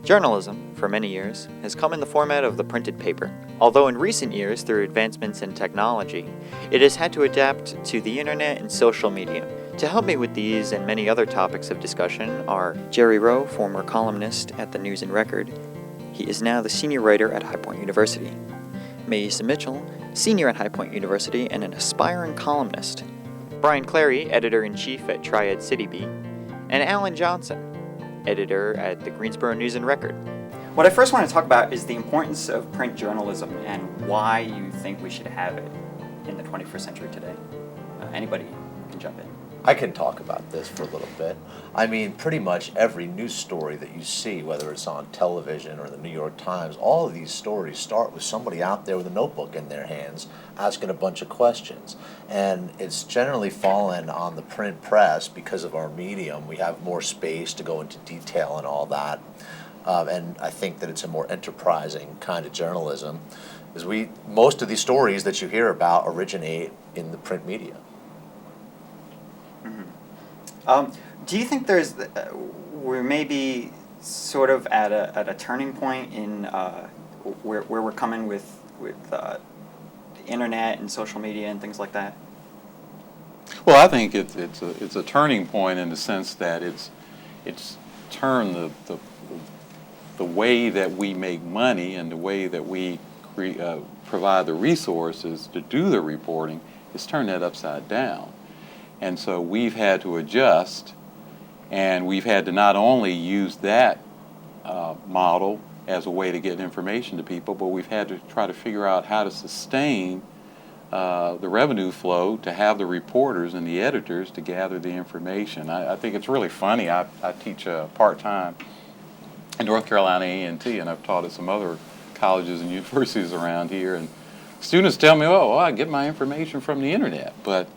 Journalism, for many years, has come in the format of the printed paper. Although in recent years, through advancements in technology, it has had to adapt to the internet and social media. To help me with these and many other topics of discussion are Jerry Rowe, former columnist at the News and Record. He is now the senior writer at High Point University. Maisa Mitchell, senior at High Point University and an aspiring columnist. Brian Clary, editor-in-chief at Triad City Beat. And Alan Johnson, editor at the Greensboro News and Record. What I first want to talk about is the importance of print journalism and why you think we should have it in the 21st century today. Anybody can jump in. I can talk about this for a little bit. I mean, pretty much every news story that you see, whether it's on television or the New York Times, all of these stories start with somebody out there with a notebook in their hands asking a bunch of questions. And it's generally fallen on the print press because of our medium. We have more space to go into detail and all that. And I think that it's a more enterprising kind of journalism. Because most of these stories that you hear about originate in the print media. Do you think we're maybe sort of at a turning point in where we're coming with the internet and social media and things like that? Well, I think it's a turning point in the sense that it's turned the way that we make money and the way that we provide the resources to do the reporting. It's turned that upside down. And so we've had to adjust, and we've had to not only use that model as a way to get information to people, but we've had to try to figure out how to sustain the revenue flow to have the reporters and the editors to gather the information. I think it's really funny. I teach part-time in North Carolina A&T, and I've taught at some other colleges and universities around here, and students tell me, oh, well, I get my information from the internet, but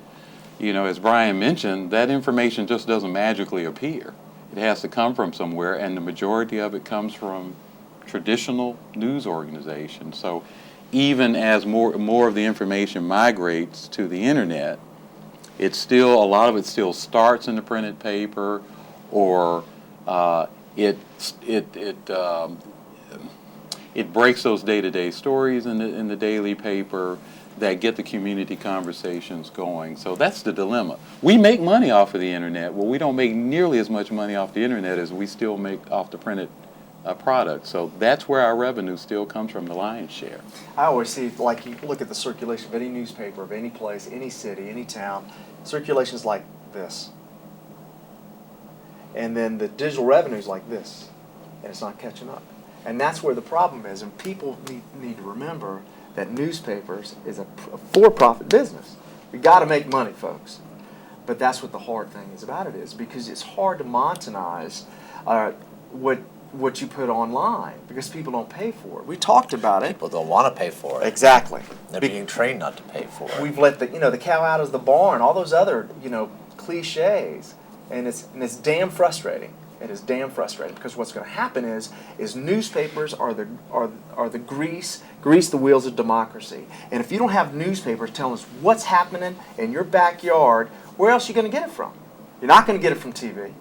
you know, as Brian mentioned, that information just doesn't magically appear. It has to come from somewhere, and the majority of it comes from traditional news organizations. So even as more of the information migrates to the internet, a lot of it still starts in the printed paper, or it breaks those day-to-day stories in the daily paper that get the community conversations going. So that's the dilemma. We make money off of the internet. Well, we don't make nearly as much money off the internet as we still make off the printed product. So that's where our revenue still comes from, the lion's share. I always see, like, you look at the circulation of any newspaper, of any place, any city, any town, circulation is like this. And then the digital revenue is like this, and it's not catching up. And that's where the problem is, and people need to remember that newspapers is a for-profit business. We got to make money, folks. But that's what the hard thing is about it is, because it's hard to monetize what you put online because people don't pay for it. We talked about it. People don't want to pay for it. Exactly. They're being trained not to pay for it. We've let the cow out of the barn, all those other cliches, and it's damn frustrating. It is damn frustrating because what's going to happen is newspapers are the grease the wheels of democracy. And if you don't have newspapers telling us what's happening in your backyard, where else are you going to get it from? You're not going to get it from TV.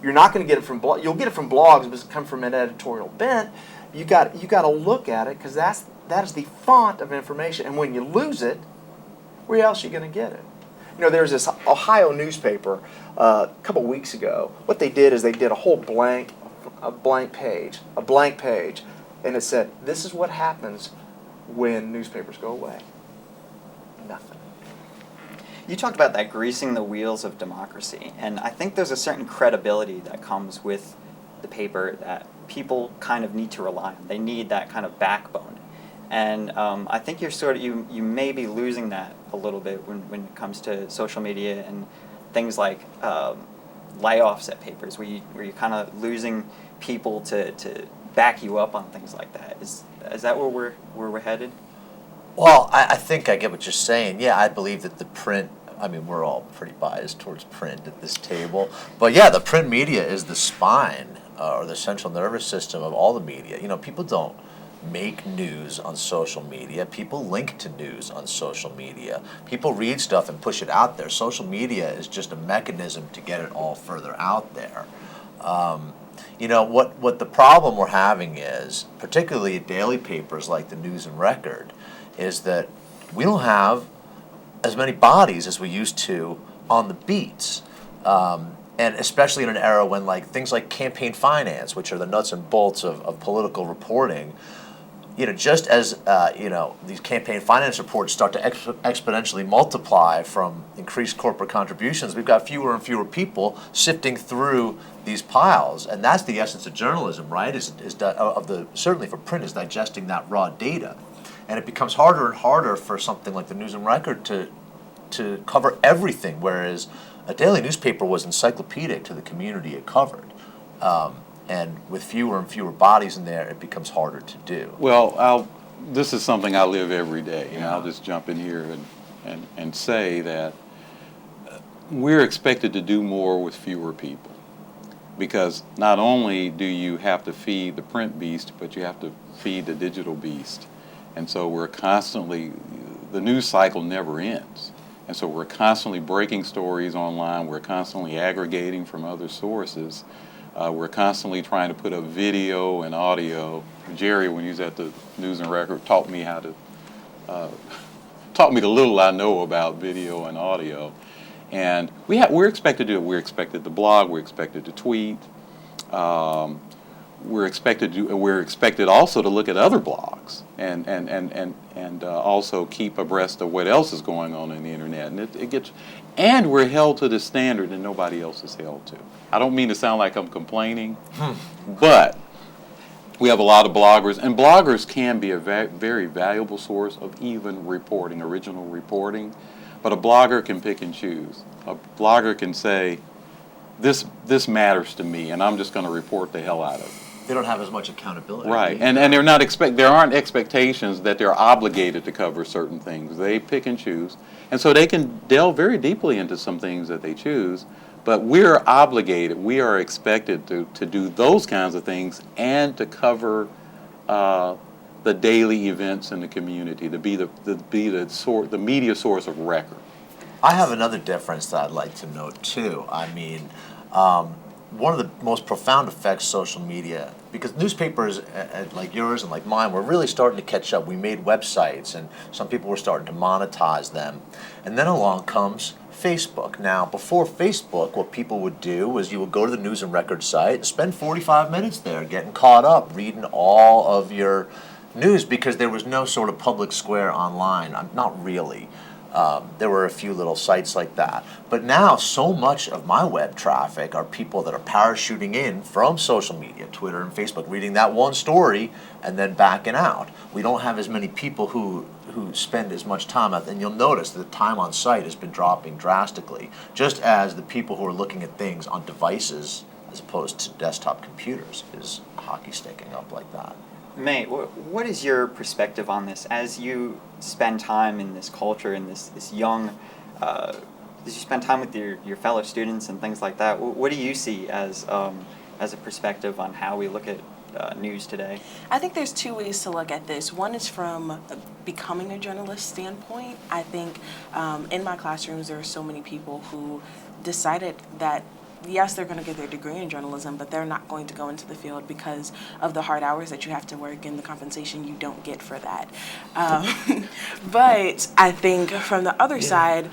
You're not going to get it from you'll get it from blogs, but it's come from an editorial bent. You got to look at it because that is the font of information. And when you lose it, where else are you going to get it? There's this Ohio newspaper a couple weeks ago. What they did is they did a whole blank page, and it said, this is what happens when newspapers go away. Nothing. You talked about that greasing the wheels of democracy, and I think there's a certain credibility that comes with the paper that people kind of need to rely on. They need that kind of backbone. And I think you may be losing that a little bit when it comes to social media and things like layoffs at papers, where you're kind of losing people to back you up on things like that. Is that where we're headed? Well, I think I get what you're saying. Yeah, I believe that the print, I mean, we're all pretty biased towards print at this table. But yeah, the print media is the spine or the central nervous system of all the media. You know, people don't make news on social media. People link to news on social media. People read stuff and push it out there. Social media is just a mechanism to get it all further out there. You know, what the problem we're having is, particularly at daily papers like the News and Record, is that we don't have as many bodies as we used to on the beats. And especially in an era when like things like campaign finance, which are the nuts and bolts of political reporting, you know, just as you know, these campaign finance reports start to exponentially multiply from increased corporate contributions, we've got fewer and fewer people sifting through these piles, and that's the essence of journalism, right? Certainly for print, is digesting that raw data, and it becomes harder and harder for something like the News and Record to cover everything, whereas a daily newspaper was encyclopedic to the community it covered. And with fewer and fewer bodies in there, it becomes harder to do. Well, this is something I live every day, and Yeah. I'll just jump in here and say that we're expected to do more with fewer people, because not only do you have to feed the print beast, but you have to feed the digital beast. And so the news cycle never ends. And so we're constantly breaking stories online, we're constantly aggregating from other sources. We're constantly trying to put up video and audio. Jerry, when he was at the News and Record, taught me the little I know about video and audio. And we're expected to do it. We're expected to blog. We're expected to tweet. We're expected also to look at other blogs and also keep abreast of what else is going on in the internet. And and we're held to the standard that nobody else is held to. I don't mean to sound like I'm complaining, but we have a lot of bloggers, and bloggers can be a very valuable source of even reporting, original reporting. But a blogger can pick and choose. A blogger can say, this matters to me, and I'm just going to report the hell out of it. They don't have as much accountability. Right, and there aren't expectations that they're obligated to cover certain things. They pick and choose, and so they can delve very deeply into some things that they choose. But we're obligated, we are expected to do those kinds of things and to cover the daily events in the community, to be the media source of record. I have another difference that I'd like to note too. I mean, one of the most profound effects social media, because newspapers like yours and like mine were really starting to catch up. We made websites, and some people were starting to monetize them. And then along comes Facebook. Now, before Facebook, what people would do was you would go to the News and Record site and spend 45 minutes there getting caught up, reading all of your news, because there was no sort of public square online. Not really. There were a few little sites like that. But now so much of my web traffic are people that are parachuting in from social media, Twitter and Facebook, reading that one story and then backing out. We don't have as many people who spend as much time out, and you'll notice that the time on site has been dropping drastically, just as the people who are looking at things on devices as opposed to desktop computers is hockey sticking up like that. May, what is your perspective on this as you spend time in this culture, in this young, as you spend time with your fellow students and things like that? What do you see as a perspective on how we look at news today? I think there's two ways to look at this. One is from becoming a journalist standpoint. I think in my classrooms there are so many people who decided that yes, they're going to get their degree in journalism, but they're not going to go into the field because of the hard hours that you have to work and the compensation you don't get for that. But I think from the other side,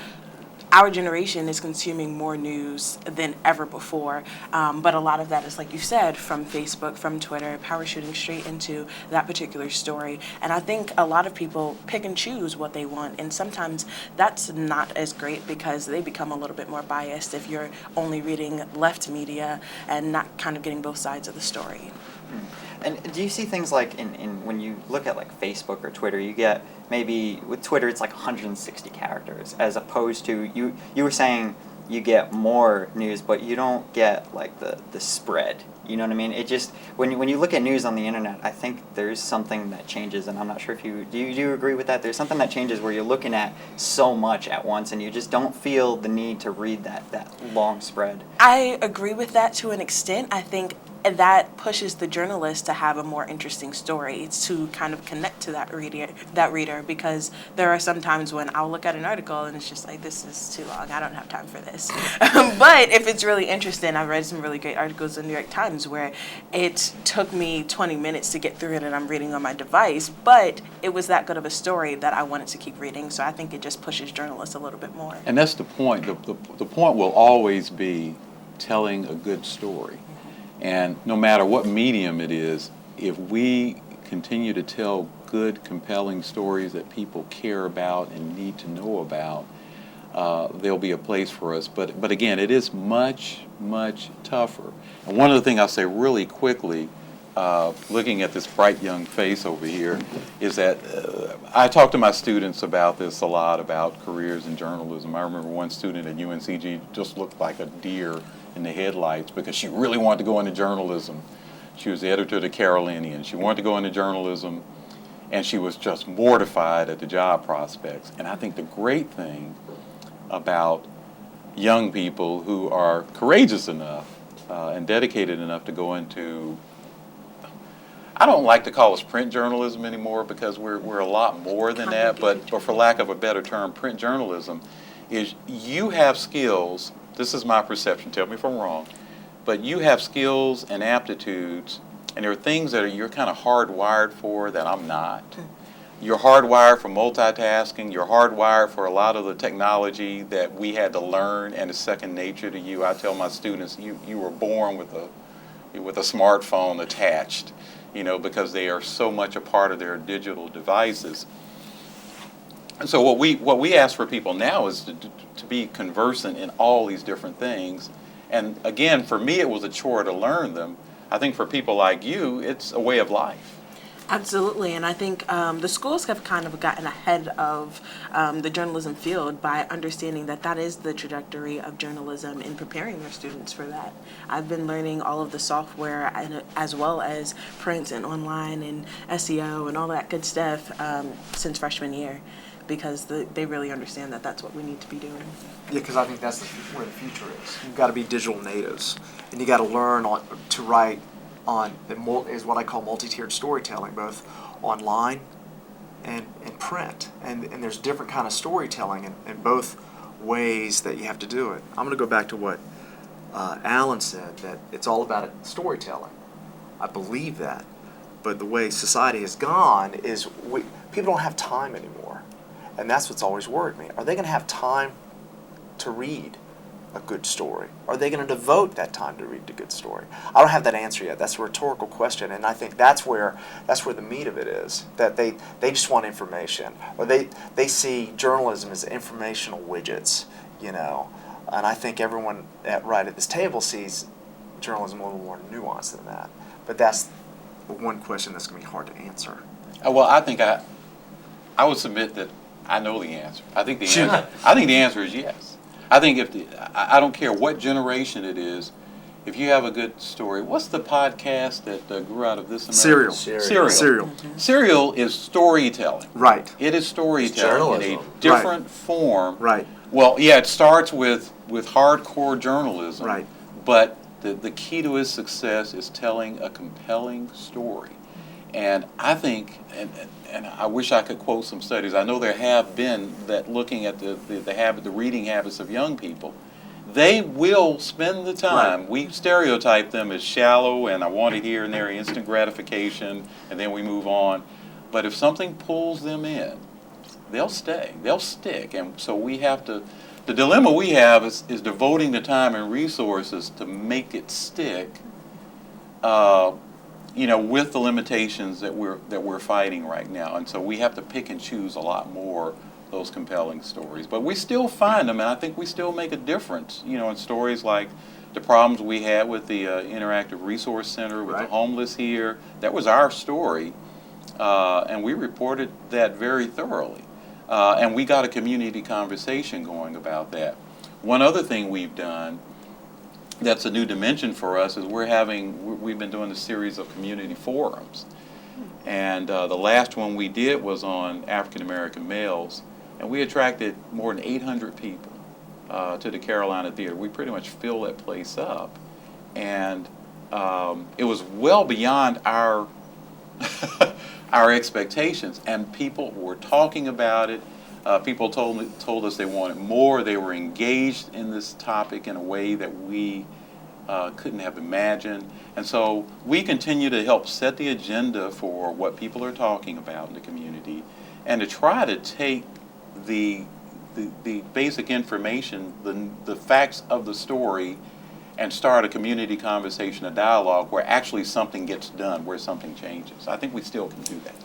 our generation is consuming more news than ever before, but a lot of that is, like you said, from Facebook, from Twitter, parachuting straight into that particular story. And I think a lot of people pick and choose what they want, and sometimes that's not as great because they become a little bit more biased if you're only reading left media and not kind of getting both sides of the story. And do you see things like in when you look at like Facebook or Twitter, you get maybe with Twitter it's like 160 characters, as opposed to you were saying you get more news, but you don't get like the spread. You know what I mean? It just when you look at news on the internet, I think there's something that changes, and I'm not sure if you do you agree with that? There's something that changes where you're looking at so much at once, and you just don't feel the need to read that long spread. I agree with that to an extent. I think that pushes the journalist to have a more interesting story, to kind of connect to that reader, because there are some times when I'll look at an article and it's just like, this is too long, I don't have time for this. But if it's really interesting, I've read some really great articles in the New York Times where it took me 20 minutes to get through it and I'm reading on my device, but it was that good of a story that I wanted to keep reading. So I think it just pushes journalists a little bit more. And that's the point. The point will always be telling a good story. And no matter what medium it is, if we continue to tell good, compelling stories that people care about and need to know about, there'll be a place for us. But again, it is much, much tougher. And one of the things I'll say really quickly, looking at this bright young face over here, is that I talk to my students about this a lot, about careers in journalism. I remember one student at UNCG just looked like a deer in the headlights because she really wanted to go into journalism. She was the editor of the Carolinian. She wanted to go into journalism, and she was just mortified at the job prospects. And I think the great thing about young people who are courageous enough and dedicated enough to go into, I don't like to call us print journalism anymore because we're a lot more than that, but for lack of a better term, print journalism is you have skills. This is my perception, tell me if I'm wrong, but you have skills and aptitudes, and there are things that you're kind of hardwired for that I'm not. You're hardwired for multitasking, you're hardwired for a lot of the technology that we had to learn and it's second nature to you. I tell my students, you were born with a smartphone attached, because they are so much a part of their digital devices. And so what we ask for people now is to be conversant in all these different things. And again, for me, it was a chore to learn them. I think for people like you, it's a way of life. Absolutely, and I think the schools have kind of gotten ahead of the journalism field by understanding that is the trajectory of journalism and preparing their students for that. I've been learning all of the software as well as print and online and SEO and all that good stuff since freshman year, because they really understand that that's what we need to be doing. Yeah, because I think that's where the future is. You've got to be digital natives, and you got to learn to write on is what I call multi-tiered storytelling, both online and print. And there's different kind of storytelling in both ways that you have to do it. I'm going to go back to what Alan said, that it's all about storytelling. I believe that. But the way society has gone is people don't have time anymore. And that's what's always worried me. Are they going to have time to read a good story? Are they going to devote that time to read a good story? I don't have that answer yet. That's a rhetorical question, and I think that's where the meat of it is. That they just want information, or they see journalism as informational widgets, And I think everyone right at this table sees journalism a little more nuanced than that. But that's the one question that's going to be hard to answer. Well, I think I would submit that I know the answer. I think the answer is yes. I think I don't care what generation it is, if you have a good story. What's the podcast that grew out of this? Serial. Serial. Mm-hmm. Serial is storytelling. Right. It is storytelling in a different form. Right. Well, yeah, it starts with hardcore journalism. Right. But the key to its success is telling a compelling story. And I think, and I wish I could quote some studies. I know there have been that looking at the reading habits of young people. They will spend the time. Right. We stereotype them as shallow and I want it here and there, instant gratification, and then we move on. But if something pulls them in, they'll stay. They'll stick. And so we have to. The dilemma we have is devoting the time and resources to make it stick. With the limitations that we're fighting right now, and so we have to pick and choose a lot more those compelling stories. But we still find them, and I think we still make a difference. In stories like the problems we had with the Interactive Resource Center with the homeless here. That was our story, and we reported that very thoroughly, and we got a community conversation going about that. One other thing we've done that's a new dimension for us is we've been doing a series of community forums. And the last one we did was on African American males, and we attracted more than 800 people to the Carolina Theater. We pretty much filled that place up, and it was well beyond our our expectations, and people were talking about it. People told us they wanted more. They were engaged in this topic in a way that we couldn't have imagined. And so we continue to help set the agenda for what people are talking about in the community, and to try to take the basic information, the facts of the story, and start a community conversation, a dialogue where actually something gets done, where something changes. I think we still can do that.